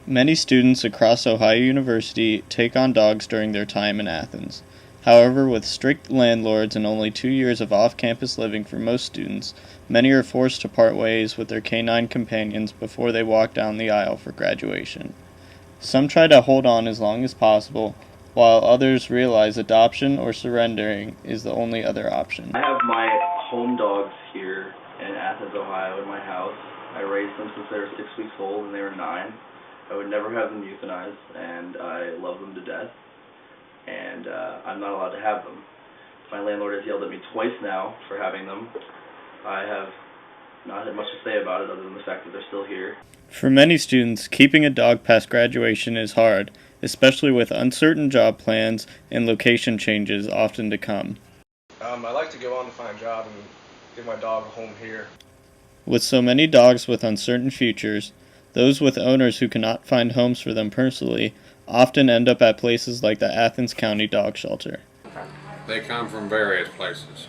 Many students across Ohio University take on dogs during their time in Athens. However, with strict landlords and only 2 years of off-campus living for most students, many are forced to part ways with their canine companions before they walk down the aisle for graduation. Some try to hold on as long as possible, while others realize adoption or surrendering is the only other option. I have my home dogs here in Athens, Ohio, in my house. I raised them since they were 6 weeks old and they were 9. I would never have them euthanized, and I love them to death, and I'm not allowed to have them. My landlord has yelled at me twice now for having them. I have not had much to say about it other than the fact that they're still here. For many students, keeping a dog past graduation is hard, especially with uncertain job plans and location changes often to come. I like to go on to find a job and give my dog a home here. With so many dogs with uncertain futures, those with owners who cannot find homes for them personally often end up at places like the Athens County Dog Shelter. They come from various places,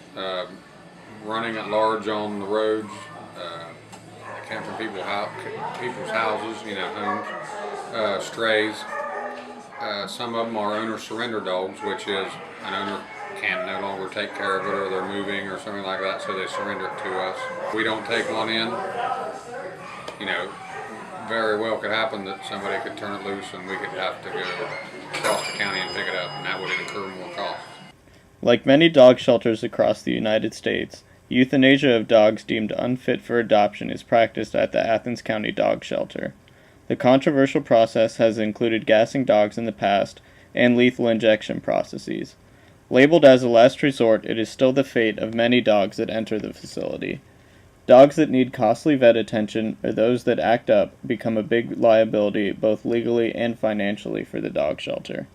running at large on the roads. They come from people's houses, homes, strays. Some of them are owner surrender dogs, which is an owner can no longer take care of it, or they're moving or something like that, so they surrender it to us. We don't take one in. Very well could happen that somebody could turn it loose and we could have to go across the county and pick it up, and that would incur more costs. Like many dog shelters across the United States, euthanasia of dogs deemed unfit for adoption is practiced at the Athens County Dog Shelter. The controversial process has included gassing dogs in the past and lethal injection processes. Labeled as a last resort, it is still the fate of many dogs that enter the facility. Dogs that need costly vet attention or those that act up become a big liability both legally and financially for the dog shelter.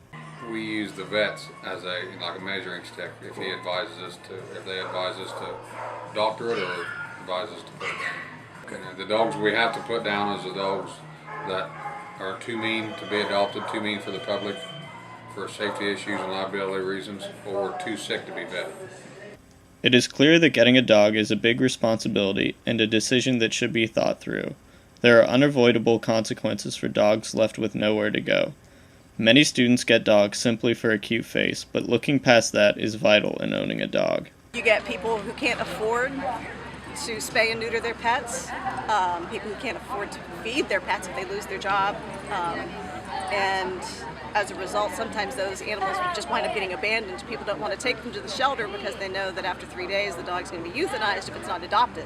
We use the vets as a measuring stick if they advise us to doctor it or advise us to put it down. The dogs we have to put down is the dogs that are too mean to be adopted, too mean for the public for safety issues and liability reasons, or too sick to be vetted. It is clear that getting a dog is a big responsibility and a decision that should be thought through. There are unavoidable consequences for dogs left with nowhere to go. Many students get dogs simply for a cute face, but looking past that is vital in owning a dog. You get people who can't afford to spay and neuter their pets, people who can't afford to feed their pets if they lose their job, and as a result, sometimes those animals just wind up getting abandoned. People don't want to take them to the shelter because they know that after 3 days the dog's going to be euthanized if it's not adopted.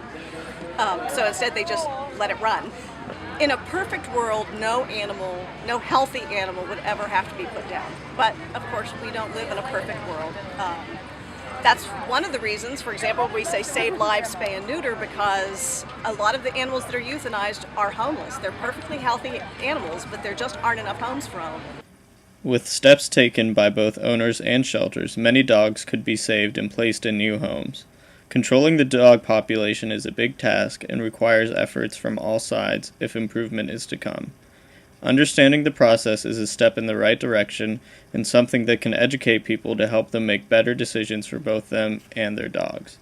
So instead they just let it run. In a perfect world, no healthy animal would ever have to be put down. But of course, we don't live in a perfect world. That's one of the reasons, for example, we say save lives, spay and neuter, because a lot of the animals that are euthanized are homeless. They're perfectly healthy animals, but there just aren't enough homes for them. With steps taken by both owners and shelters, many dogs could be saved and placed in new homes. Controlling the dog population is a big task and requires efforts from all sides if improvement is to come. Understanding the process is a step in the right direction and something that can educate people to help them make better decisions for both them and their dogs.